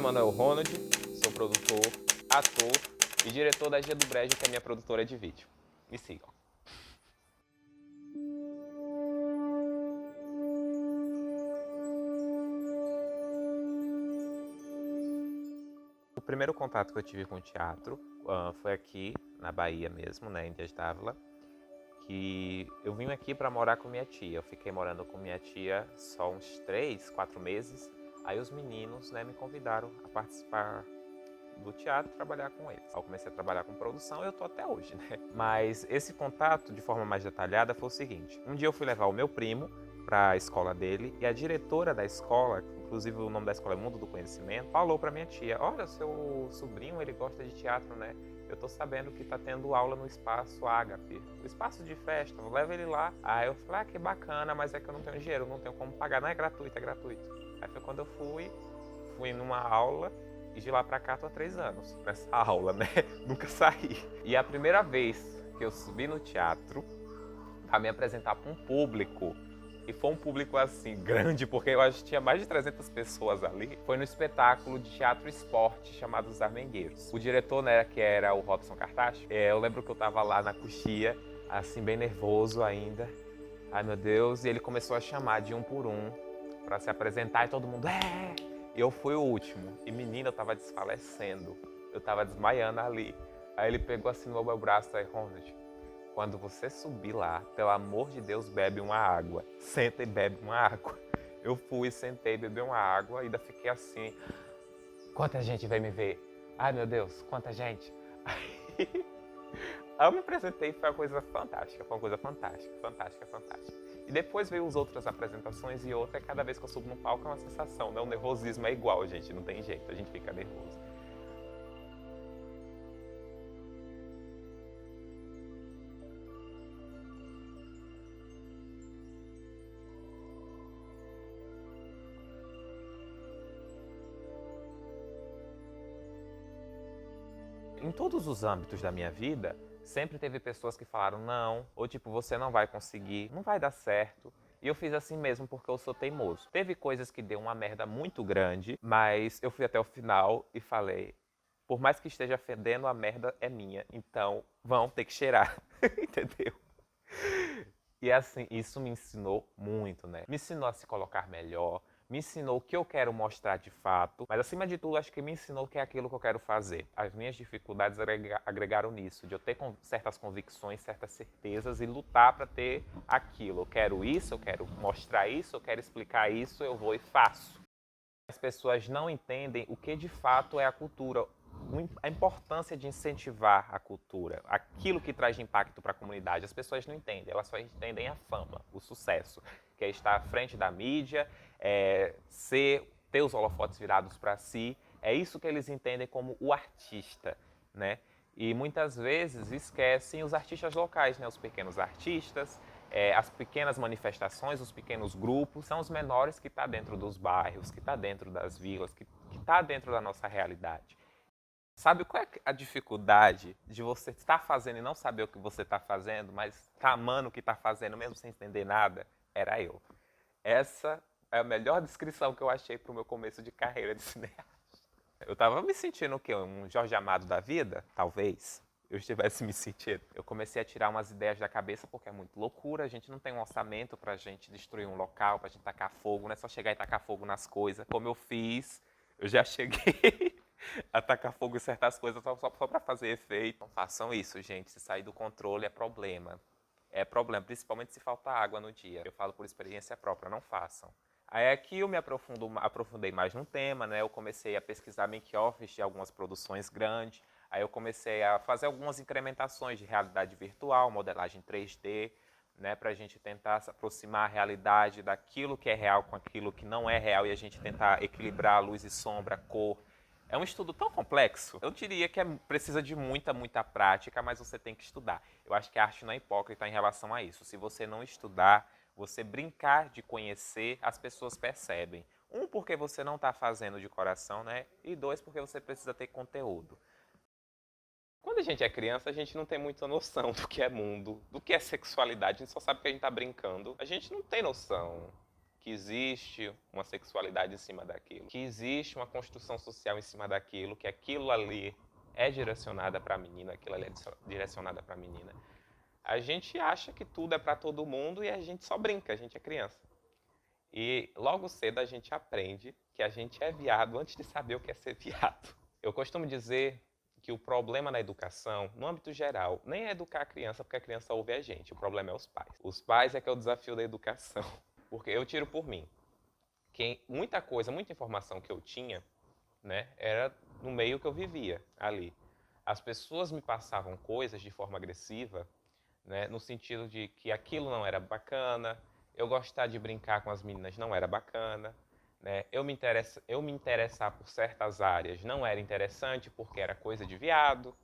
Manuel Ronald, sou produtor, ator e diretor da Gia do Brejo, que é minha produtora de vídeo. Me sigam. O primeiro contato que eu tive com o teatro foi aqui, na Bahia mesmo, né, em Dias d'Ávila, que eu vim aqui para morar com minha tia. Eu fiquei morando com minha tia só uns 3, 4 meses. Aí os meninos, né, me convidaram a participar do teatro e trabalhar com eles. Eu comecei a trabalhar com produção e eu tô até hoje, né? Mas esse contato, de forma mais detalhada, foi o seguinte. Um dia eu fui levar o meu primo para a escola dele e a diretora da escola, inclusive o nome da escola é Mundo do Conhecimento, falou para minha tia: olha, seu sobrinho, ele gosta de teatro, né? Eu tô sabendo que tá tendo aula no espaço Ágape, o espaço de festa, leva ele lá. Aí eu falei: ah, que bacana, mas é que eu não tenho dinheiro, não tenho como pagar, não é gratuito, é gratuito. Aí foi quando eu fui numa aula e de lá pra cá tô há 3 anos nessa aula, né? Nunca saí. E a primeira vez que eu subi no teatro pra me apresentar pra um público, e foi um público assim, grande, porque eu acho que tinha mais de 300 pessoas ali, foi no espetáculo de teatro esporte chamado Os Armengueiros. O diretor, né, que era o Robson Cartacho, eu lembro que eu tava lá na coxia, assim, bem nervoso ainda. Ai, meu Deus, e ele começou a chamar de um por um pra se apresentar e todo mundo, E eu fui o último. E menina, eu tava desfalecendo. Eu tava desmaiando ali. Aí ele pegou assim no meu braço e Ronald, quando você subir lá, pelo amor de Deus, bebe uma água. Senta e bebe uma água. Eu fui, sentei, bebi uma água e ainda fiquei assim. Quanta gente veio me ver? Ai, meu Deus, quanta gente. Aí eu me apresentei e foi uma coisa fantástica. Foi uma coisa fantástica, fantástica, fantástica. E depois veio as outras apresentações e outra, cada vez que eu subo no palco é uma sensação, né? O nervosismo é igual, gente, não tem jeito, a gente fica nervoso. Em todos os âmbitos da minha vida, sempre teve pessoas que falaram não, ou tipo, você não vai conseguir, não vai dar certo. E eu fiz assim mesmo porque eu sou teimoso. Teve coisas que deu uma merda muito grande, mas eu fui até o final e falei, por mais que esteja fedendo, a merda é minha, então vão ter que cheirar, entendeu? E assim, isso me ensinou muito, né? Me ensinou a se colocar melhor, me ensinou o que eu quero mostrar de fato, mas acima de tudo, acho que me ensinou que é aquilo que eu quero fazer. As minhas dificuldades agregaram nisso, de eu ter certas convicções, certas certezas e lutar para ter aquilo. Eu quero isso, eu quero mostrar isso, eu quero explicar isso, eu vou e faço. As pessoas não entendem o que de fato é a cultura, a importância de incentivar a cultura, aquilo que traz de impacto para a comunidade. As pessoas não entendem, elas só entendem a fama, o sucesso, que é estar à frente da mídia, ter os holofotes virados para si. É isso que eles entendem como o artista, né? E muitas vezes esquecem os artistas locais, né? Os pequenos artistas, as pequenas manifestações, os pequenos grupos, são os menores que estão dentro dos bairros, que estão dentro das vilas, que está dentro da nossa realidade. Sabe qual é a dificuldade de você estar fazendo e não saber o que você está fazendo, mas tá amando o que está fazendo mesmo sem entender nada? Era eu. Essa é a melhor descrição que eu achei para o meu começo de carreira de cineasta. Eu tava me sentindo o quê? Um Jorge Amado da vida? Talvez eu estivesse me sentindo. Eu comecei a tirar umas ideias da cabeça porque é muito loucura. A gente não tem um orçamento pra gente destruir um local, pra gente tacar fogo. Não é só chegar e tacar fogo nas coisas. Como eu fiz, eu já cheguei a tacar fogo em certas coisas só pra fazer efeito. Não façam isso, gente. Se sair do controle é problema. É problema, principalmente se faltar água no dia. Eu falo por experiência própria, não façam. Aí aqui eu me aprofundei mais no tema, né? Eu comecei a pesquisar make-offs de algumas produções grandes. Aí eu comecei a fazer algumas incrementações de realidade virtual, modelagem 3D, né? Pra gente tentar se aproximar a realidade daquilo que é real com aquilo que não é real e a gente tentar equilibrar a luz e sombra, a cor. É um estudo tão complexo. Eu diria que precisa de muita prática, mas você tem que estudar. Eu acho que a arte não é hipócrita em relação a isso. Se você não estudar, você brincar de conhecer, as pessoas percebem. Um, porque você não está fazendo de coração, né? E dois, porque você precisa ter conteúdo. Quando a gente é criança, a gente não tem muita noção do que é mundo, do que é sexualidade. A gente só sabe que a gente está brincando. A gente não tem noção que existe uma sexualidade em cima daquilo, que existe uma construção social em cima daquilo, que aquilo ali é direcionada para a menina, aquilo ali é direcionada para a menina. A gente acha que tudo é para todo mundo e a gente só brinca, a gente é criança. E logo cedo a gente aprende que a gente é viado antes de saber o que é ser viado. Eu costumo dizer que o problema na educação, no âmbito geral, nem é educar a criança, porque a criança ouve a gente, o problema é os pais. Os pais é que é o desafio da educação. Porque eu tiro por mim, que muita coisa, muita informação que eu tinha, né, era no meio que eu vivia ali. As pessoas me passavam coisas de forma agressiva, né, no sentido de que aquilo não era bacana, eu gostar de brincar com as meninas não era bacana, né, eu me interessar por certas áreas não era interessante porque era coisa de viado,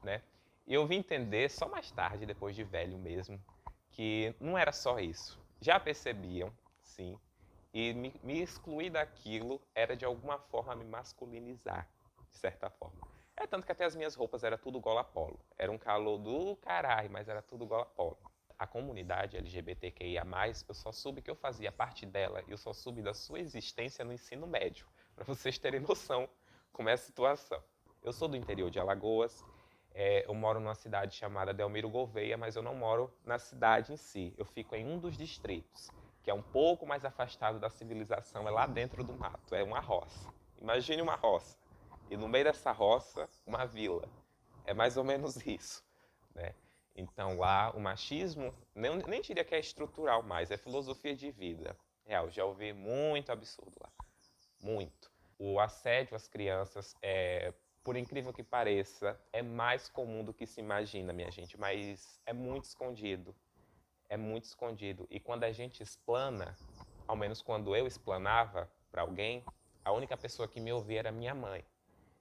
né, e eu vim entender só mais tarde, depois de velho mesmo, que não era só isso. Já percebiam, sim, e me excluir daquilo era de alguma forma me masculinizar, de certa forma. É tanto que até as minhas roupas era tudo gola polo. Era um calor do caralho, mas era tudo gola polo. A comunidade LGBTQIA+, eu só soube que eu fazia parte dela e eu só soube da sua existência no ensino médio, para vocês terem noção como é a situação. Eu sou do interior de Alagoas, eu moro numa cidade chamada Delmiro Gouveia, mas eu não moro na cidade em si. Eu fico em um dos distritos, que é um pouco mais afastado da civilização, é lá dentro do mato, é uma roça. Imagine uma roça. E no meio dessa roça, uma vila. É mais ou menos isso, né? Então lá o machismo, nem diria que é estrutural mais, é filosofia de vida. Real, já ouvi muito absurdo lá. Muito. O assédio às crianças, por incrível que pareça, é mais comum do que se imagina, minha gente, mas é muito escondido. É muito escondido. E quando a gente explana, ao menos quando eu explanava para alguém, a única pessoa que me ouvia era minha mãe.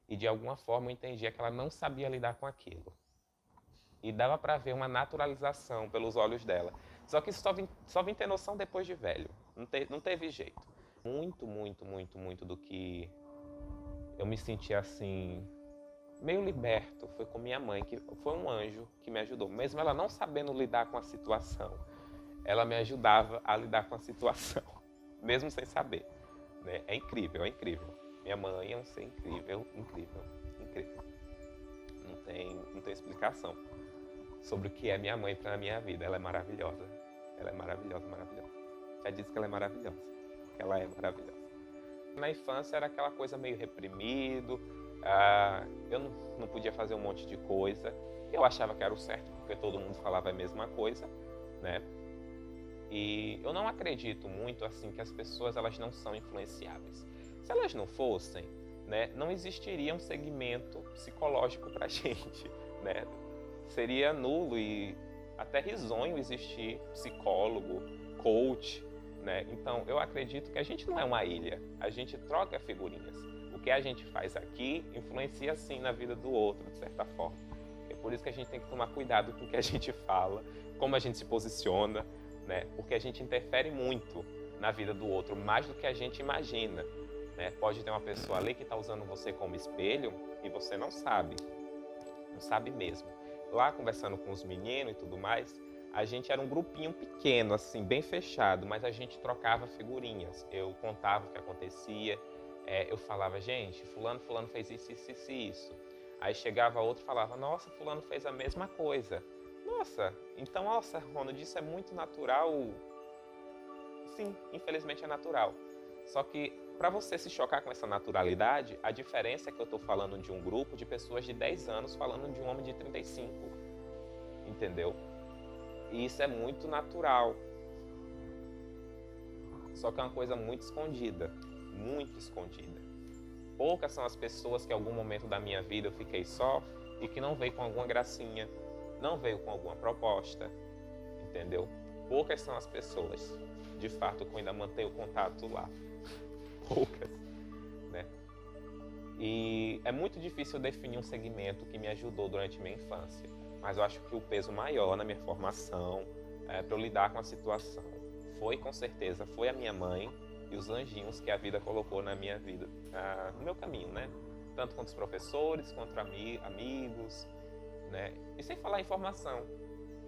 E de alguma forma eu entendia que ela não sabia lidar com aquilo. E dava para ver uma naturalização pelos olhos dela. Só que isso só vim ter noção depois de velho. Não teve jeito. Muito, muito, muito, muito do que eu me senti assim, meio liberto, foi com minha mãe, que foi um anjo que me ajudou. Mesmo ela não sabendo lidar com a situação, ela me ajudava a lidar com a situação, mesmo sem saber. Né? É incrível, é incrível. Minha mãe é um ser incrível, incrível, incrível. Não tem explicação sobre o que é minha mãe para a minha vida. Ela é maravilhosa. Ela é maravilhosa, maravilhosa. Já disse que ela é maravilhosa. Que ela é maravilhosa. Na infância era aquela coisa meio reprimido. Eu não podia fazer um monte de coisa. Eu achava que era o certo, porque todo mundo falava a mesma coisa, né? E eu não acredito muito assim que as pessoas elas não são influenciáveis. Se elas não fossem, né, não existiria um segmento psicológico pra gente, né? Seria nulo e até risonho existir psicólogo, coach, né? Então, eu acredito que a gente não é uma ilha, a gente troca figurinhas. O que a gente faz aqui influencia sim na vida do outro, de certa forma. É por isso que a gente tem que tomar cuidado com o que a gente fala, como a gente se posiciona, né? Porque a gente interfere muito na vida do outro, mais do que a gente imagina. Né? Pode ter uma pessoa ali que está usando você como espelho e você não sabe mesmo. Lá conversando com os meninos e tudo mais, a gente era um grupinho pequeno, assim, bem fechado, mas a gente trocava figurinhas. Eu contava o que acontecia, eu falava, gente, fulano fez isso, isso, isso, isso. Aí chegava outro e falava, nossa, fulano fez a mesma coisa. Nossa, então, nossa, Ronald, isso é muito natural. Sim, infelizmente é natural. Só que, para você se chocar com essa naturalidade, a diferença é que eu estou falando de um grupo de pessoas de 10 anos falando de um homem de 35. Entendeu? E isso é muito natural. Só que é uma coisa muito escondida. Muito escondida. Poucas são as pessoas que em algum momento da minha vida eu fiquei só e que não veio com alguma gracinha, não veio com alguma proposta. Entendeu? Poucas são as pessoas, de fato, que eu ainda mantenho o contato lá. Poucas, né? E é muito difícil definir um segmento que me ajudou durante minha infância, mas eu acho que o peso maior na minha formação, para eu lidar com a situação, foi com certeza, foi a minha mãe e os anjinhos que a vida colocou na minha vida, no meu caminho, né? Tanto quanto os professores, quanto amigos, né? E sem falar em formação.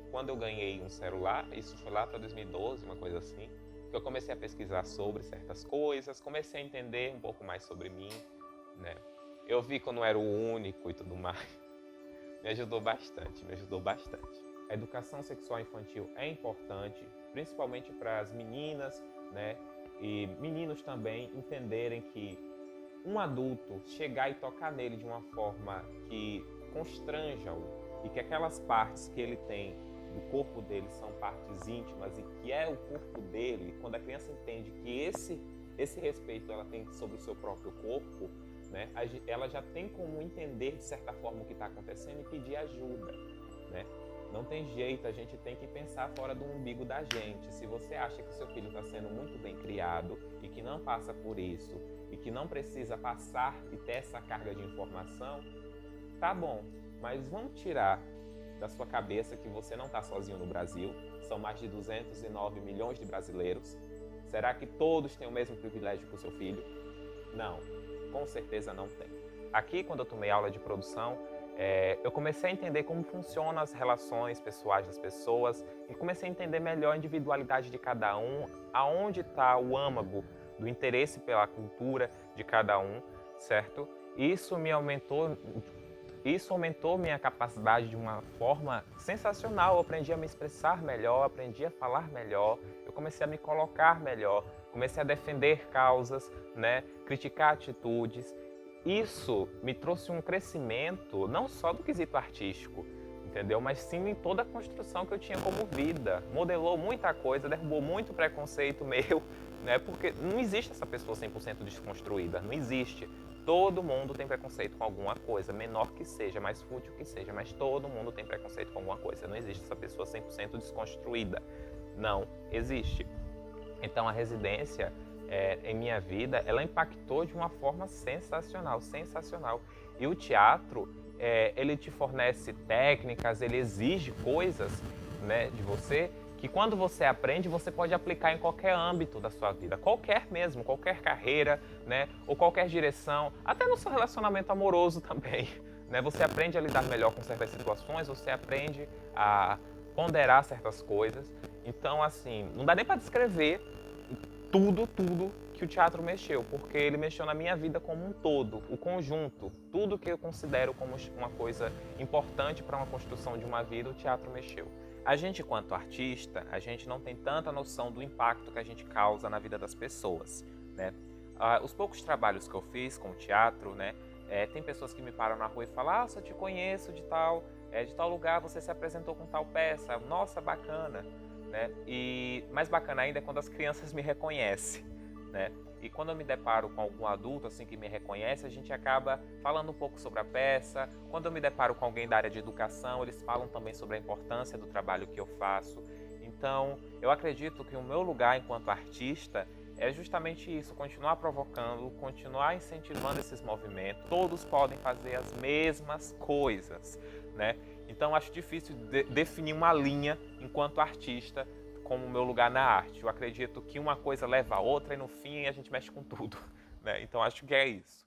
Quando eu ganhei um celular, isso foi lá para 2012, uma coisa assim, que eu comecei a pesquisar sobre certas coisas, comecei a entender um pouco mais sobre mim, né? Eu vi que eu não era o único e tudo mais. Me ajudou bastante, me ajudou bastante. A educação sexual infantil é importante, principalmente para as meninas, né? E meninos também entenderem que um adulto chegar e tocar nele de uma forma que constranja-o e que aquelas partes que ele tem do corpo dele são partes íntimas e que é o corpo dele, quando a criança entende que esse respeito ela tem sobre o seu próprio corpo, né, ela já tem como entender de certa forma o que está acontecendo e pedir ajuda, né? Não tem jeito, a gente tem que pensar fora do umbigo da gente. Se você acha que seu filho está sendo muito bem criado e que não passa por isso e que não precisa passar e ter essa carga de informação, tá bom, mas vamos tirar da sua cabeça que você não está sozinho no Brasil. São mais de 209 milhões de brasileiros. Será que todos têm o mesmo privilégio que o seu filho? Não, com certeza não tem. Aqui, quando eu tomei aula de produção, eu comecei a entender como funcionam as relações pessoais das pessoas e comecei a entender melhor a individualidade de cada um, aonde está o âmago do interesse pela cultura de cada um, certo? Isso aumentou minha capacidade de uma forma sensacional. Eu aprendi a me expressar melhor, aprendi a falar melhor, eu comecei a me colocar melhor, comecei a defender causas, né? Criticar atitudes. Isso me trouxe um crescimento não só do quesito artístico, entendeu? Mas sim em toda a construção que eu tinha como vida. Modelou muita coisa, derrubou muito preconceito meu, né? Porque não existe essa pessoa 100% desconstruída, não existe. Todo mundo tem preconceito com alguma coisa, menor que seja, mais fútil que seja, mas todo mundo tem preconceito com alguma coisa. Não existe essa pessoa 100% desconstruída. Não existe. Então a residência em minha vida, ela impactou de uma forma sensacional, sensacional. E o teatro, ele te fornece técnicas, ele exige coisas, né, de você, que quando você aprende, você pode aplicar em qualquer âmbito da sua vida, qualquer mesmo, qualquer carreira, né, ou qualquer direção, até no seu relacionamento amoroso também, né? Você aprende a lidar melhor com certas situações, você aprende a ponderar certas coisas. Então, assim, não dá nem para descrever tudo que o teatro mexeu, porque ele mexeu na minha vida como um todo, o conjunto, tudo que eu considero como uma coisa importante para uma construção de uma vida, o teatro mexeu. A gente, enquanto artista, a gente não tem tanta noção do impacto que a gente causa na vida das pessoas, né? Os poucos trabalhos que eu fiz com o teatro, né? Tem pessoas que me param na rua e falam: eu te conheço de tal lugar, você se apresentou com tal peça, nossa, bacana. Né? E mais bacana ainda é quando as crianças me reconhecem, né? E quando eu me deparo com algum adulto assim que me reconhece, a gente acaba falando um pouco sobre a peça. Quando eu me deparo com alguém da área de educação, eles falam também sobre a importância do trabalho que eu faço. Então, eu acredito que o meu lugar enquanto artista é justamente isso, continuar provocando, continuar incentivando esses movimentos. Todos podem fazer as mesmas coisas, né? Então, acho difícil definir uma linha enquanto artista como o meu lugar na arte. Eu acredito que uma coisa leva a outra e no fim a gente mexe com tudo, né? Então, acho que é isso.